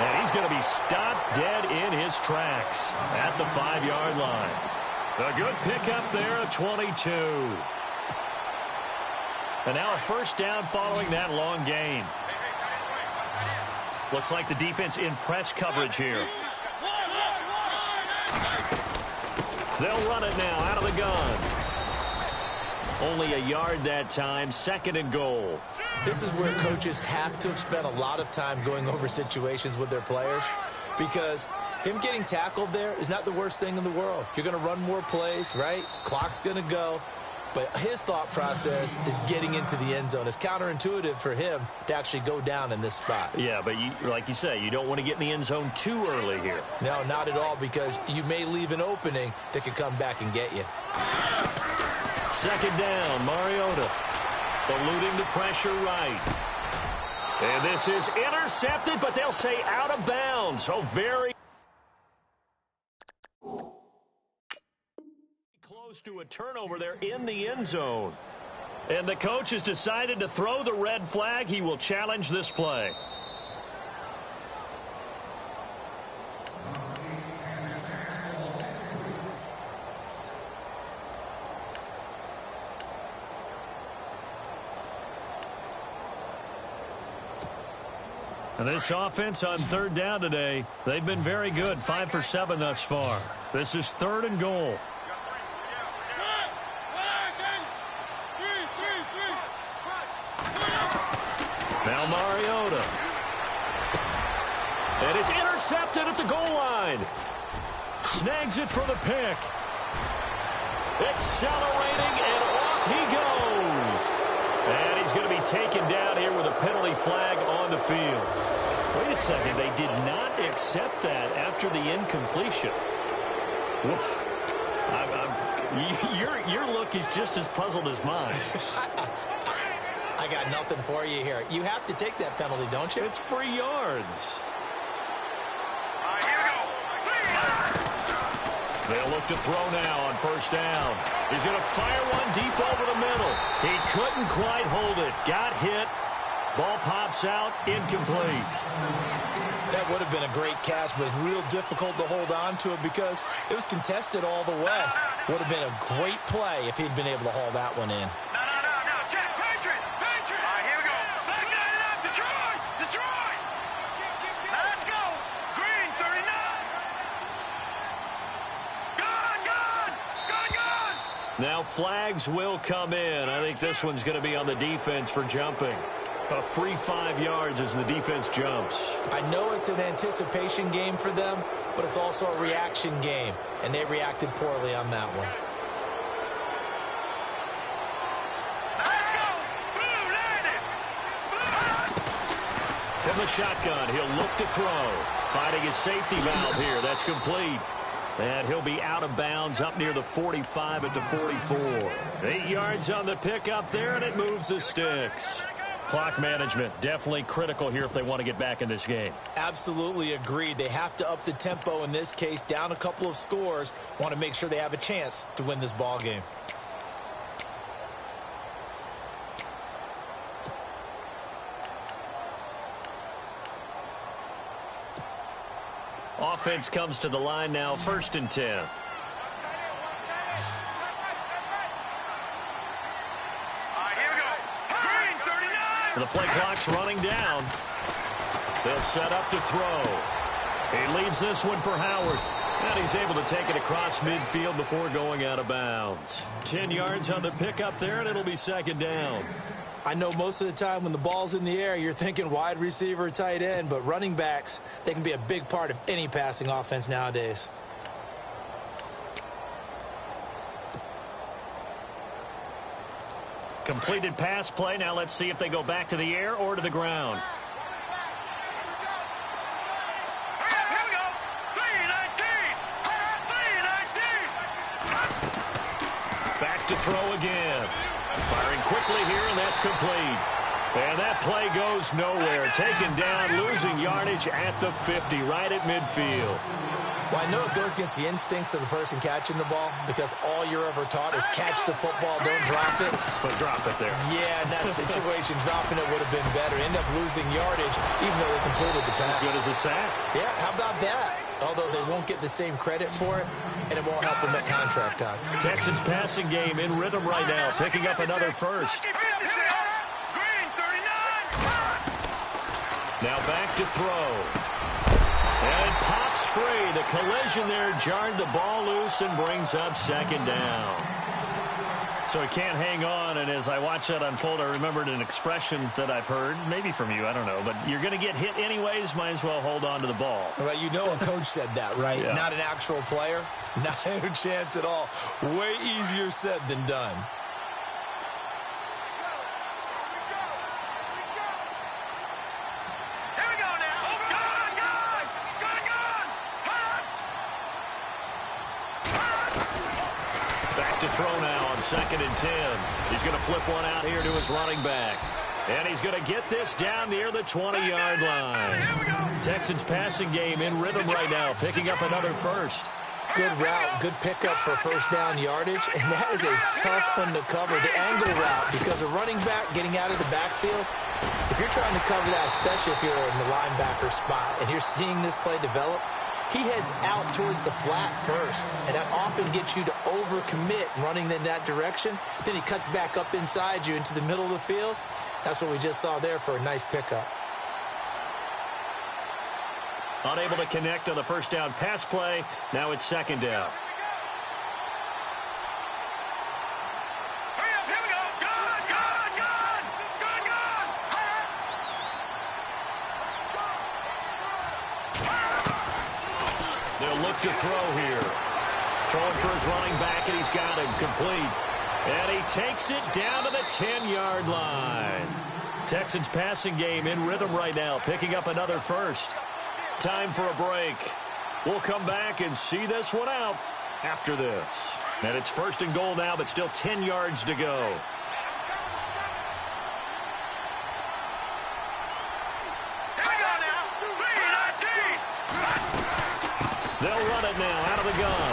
And he's going to be stopped dead in his tracks at the 5-yard line. A good pickup there at 22. And now a first down following that long gain. Looks like the defense in press coverage here. They'll run it now out of the gun. Only a yard that time, 2nd and goal. This is where coaches have to have spent a lot of time going over situations with their players, because him getting tackled there is not the worst thing in the world. You're going to run more plays, right? Clock's going to go. But his thought process is getting into the end zone. It's counterintuitive for him to actually go down in this spot. Yeah, but like you say, you don't want to get in the end zone too early here. No, not at all, because you may leave an opening that could come back and get you. 2nd down, Mariota. Eluding the pressure right. And this is intercepted, but they'll say out of bounds. So very close to a turnover there in the end zone. And the coach has decided to throw the red flag. He will challenge this play. And this offense on 3rd down today, they've been very good, 5 for 7 thus far. This is 3rd and goal. Now Mariota. And it's intercepted at the goal line. Snags it for the pick. Accelerating, and off he goes. And he's going to be taken down here with a penalty flag on the field. Wait a second, they did not accept that after the incompletion. Your look is just as puzzled as mine. I got nothing for you here. You have to take that penalty, don't you? It's free yards. Here we go. They'll look to throw now on 1st down. He's going to fire one deep over the middle. He couldn't quite hold it. Got hit. Ball pops out. Incomplete. That would have been a great catch, but it's real difficult to hold on to it because it was contested all the way. Would have been a great play if he'd been able to haul that one in. No. Jack, Patriot. Here we go. Back it up. Detroit. Now let's go. Green, 39. Gone. Now flags will come in. I think this one's going to be on the defense for jumping. A free 5 yards as the defense jumps. I know it's an anticipation game for them, but it's also a reaction game, and they reacted poorly on that one. Let's go. Blue, landed. From the shotgun, he'll look to throw. Finding his safety valve here. That's complete. And he'll be out of bounds up near the 45 at the 44. 8 yards on the pickup there, and it moves the sticks. Clock management, definitely critical here if they want to get back in this game. Absolutely agreed. They have to up the tempo in this case, down a couple of scores. Want to make sure they have a chance to win this ball game. Offense comes to the line now, 1st and 10. The play clock's running down. They'll set up to throw. He leaves this one for Howard. And he's able to take it across midfield before going out of bounds. 10 yards on the pickup there, and it'll be 2nd down. I know most of the time when the ball's in the air, you're thinking wide receiver, tight end, but running backs, they can be a big part of any passing offense nowadays. Completed pass play. Now let's see if they go back to the air or to the ground. Here we go. 3-19. Back to throw again. Firing quickly here, and that's complete. And that play goes nowhere. Taken down, losing yardage at the 50, right at midfield. Well, I know it goes against the instincts of the person catching the ball because all you're ever taught is catch the football, don't drop it. But drop it there. Yeah, in that situation, dropping it would have been better. End up losing yardage, even though they completed the pass. As good as a sack. Yeah, how about that? Although they won't get the same credit for it, and it won't help them at contract time. Texans passing game in rhythm right now, picking up another first. Now back to throw. And it pops free. The collision there jarred the ball loose and brings up second down. So he can't hang on, and as I watch that unfold, I remembered an expression that I've heard, maybe from you, I don't know, but you're going to get hit anyways, might as well hold on to the ball. Well, you know a coach said that, right? Yeah. Not an actual player. Not a chance at all. Way easier said than done. To throw now on 2nd and 10. He's going to flip one out here to his running back. And he's going to get this down near the 20-yard line. Texans passing game in rhythm right now, picking up another first. Good route, good pickup for first down yardage, and that is a tough one to cover. The angle route, because a running back getting out of the backfield, if you're trying to cover that, especially if you're in the linebacker spot, and you're seeing this play develop, he heads out towards the flat first, and that often gets you to overcommit running in that direction. Then he cuts back up inside you into the middle of the field. That's what we just saw there for a nice pickup. Unable to connect on the first down pass play. Now it's second down. They'll look to throw here. Throwing for his running back, and he's got him complete. And he takes it down to the 10-yard line. Texans passing game in rhythm right now, picking up another first. Time for a break. We'll come back and see this one out after this. And it's 1st and goal now, but still 10 yards to go. They'll run it now out of the gun.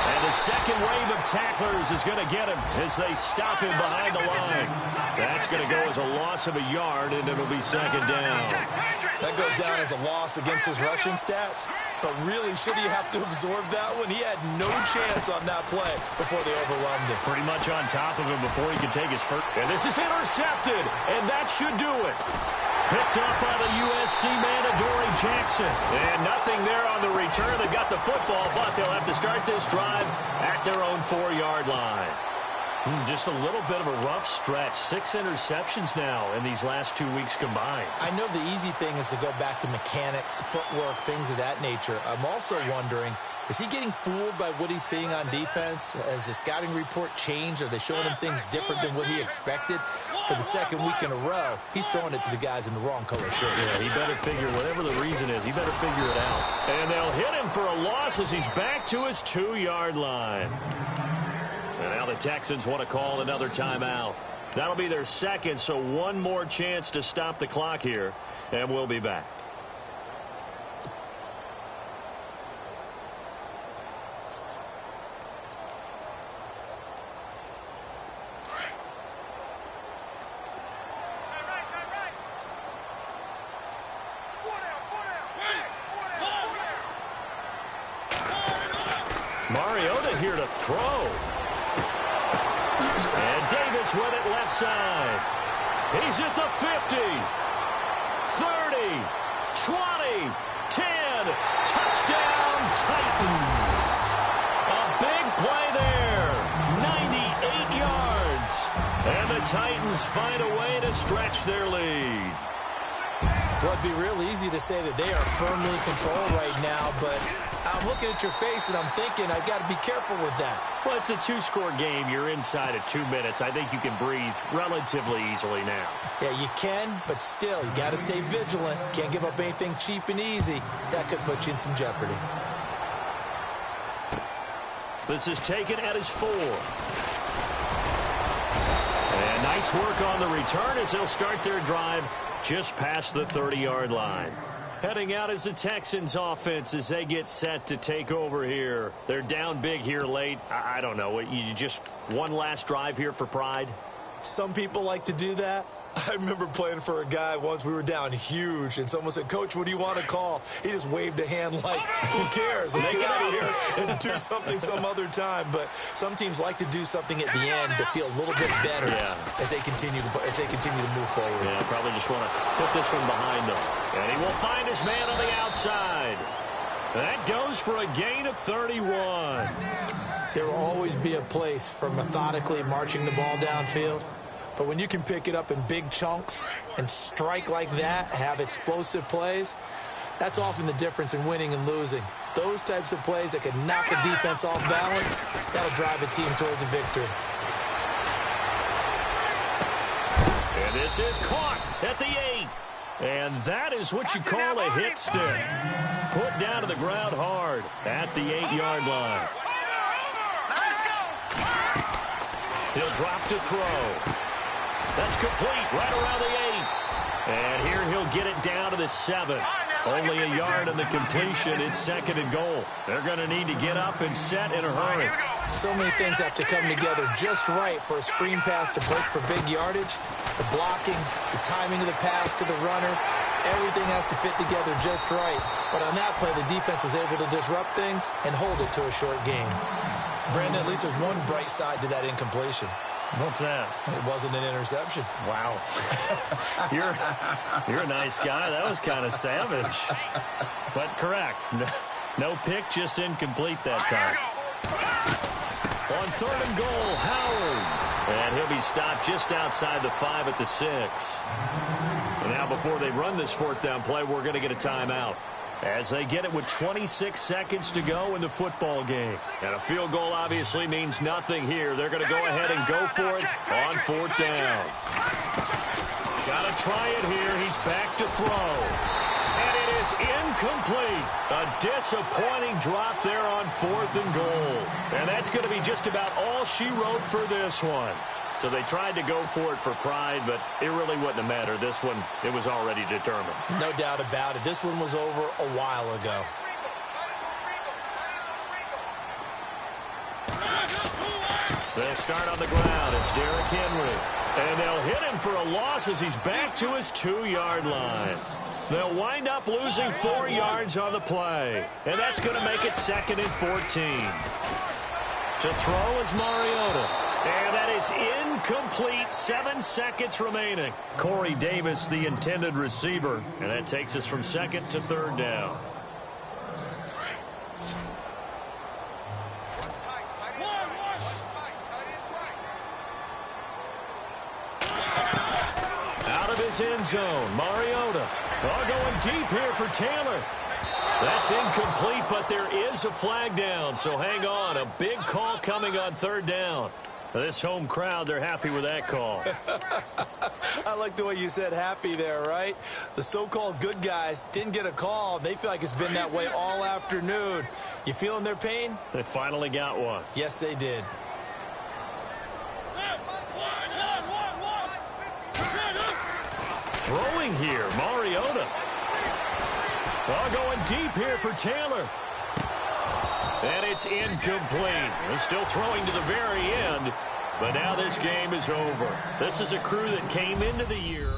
And the second wave of tacklers is going to get him as they stop him behind the line. That's going to go as a loss of a yard, and it'll be second down. That goes down as a loss against his rushing stats. But really, should he have to absorb that one? He had no chance on that play before they overwhelmed him. Pretty much on top of him before he could take his first. And this is intercepted, and that should do it. Picked up by the USC man, Adoree Jackson. And nothing there on the return. They've got the football, but they'll have to start this drive at their own 4-yard line. Just a little bit of a rough stretch. 6 interceptions now in these last 2 weeks combined. I know the easy thing is to go back to mechanics, footwork, things of that nature. I'm also wondering, is he getting fooled by what he's seeing on defense? Has the scouting report changed? Are they showing him things different than what he expected? For the second week in a row, he's throwing it to the guys in the wrong color shirt. Yeah, he better figure, whatever the reason is, he better figure it out. And they'll hit him for a loss as he's back to his 2-yard line. And now the Texans want to call another timeout. That'll be their second, so one more chance to stop the clock here, and we'll be back. Mariota here to throw. And Davis with it left side. He's at the 50, 30, 20, 10. Touchdown, Titans. A big play there. 98 yards. And the Titans find a way to stretch their lead. Well, it'd be real easy to say that they are firmly in control right now, but I'm looking at your face and I'm thinking I've got to be careful with that. Well, it's a 2-score game. You're inside of 2 minutes. I think you can breathe relatively easily now. Yeah, you can, but still, you got to stay vigilant. Can't give up anything cheap and easy. That could put you in some jeopardy. This is taken at his 4. And nice work on the return as they'll start their drive just past the 30-yard line. Heading out as the Texans offense as they get set to take over here. They're down big here late. I don't know. You just one last drive here for pride? Some people like to do that. I remember playing for a guy once. We were down huge, and someone said, "Coach, what do you want to call?" He just waved a hand like, who cares? Let's get out of here and do something some other time. But some teams like to do something at the end to feel a little bit better as they continue to move forward. Yeah, probably just want to put this one behind them. And he will find his man on the outside. That goes for a gain of 31. There will always be a place for methodically marching the ball downfield. But when you can pick it up in big chunks and strike like that, have explosive plays, that's often the difference in winning and losing. Those types of plays that can knock a defense off balance, that'll drive a team towards a victory. And this is caught at the 8. And that is what you call a hit stick. Put down to the ground hard at the 8-yard line. He'll drop to throw. That's complete right around the 8. And here he'll get it down to the 7. Only a yard on the completion. It's 2nd and goal. They're going to need to get up and set in a hurry. So many things have to come together just right for a screen pass to break for big yardage. The blocking, the timing of the pass to the runner, everything has to fit together just right. But on that play, the defense was able to disrupt things and hold it to a short game. Brandon, at least there's one bright side to that incompletion. What's that? It wasn't an interception. Wow. You're a nice guy. That was kind of savage. But correct. No pick, just incomplete that time. On 3rd and goal, Howard. And he'll be stopped just outside the 5 at the 6. And now before they run this 4th down play, we're going to get a timeout. As they get it with 26 seconds to go in the football game. And a field goal obviously means nothing here. They're going to go ahead and go for it on 4th down. Got to try it here. He's back to throw. And it is incomplete. A disappointing drop there on 4th and goal. And that's going to be just about all she wrote for this one. So they tried to go for it for pride, but it really wouldn't have mattered. This one, it was already determined. No doubt about it. This one was over a while ago. They'll start on the ground. It's Derrick Henry. And they'll hit him for a loss as he's back to his 2-yard line. They'll wind up losing 4 yards on the play. And that's going to make it 2nd and 14. To throw is Mariota. And that is incomplete. 7 seconds remaining. Corey Davis, the intended receiver. And that takes us from 2nd to 3rd down. Out of his end zone, Mariota. Going deep here for Taylor. That's incomplete, but there is a flag down, so hang on. A big call coming on 3rd down. This home crowd, they're happy with that call. I like the way you said happy there, right? The so-called good guys didn't get a call. They feel like it's been that way all afternoon. You feeling their pain? They finally got one. Yes, they did. Throwing here, Mariota. Going deep here for Taylor. And it's incomplete. They're still throwing to the very end. But now this game is over. This is a crew that came into the year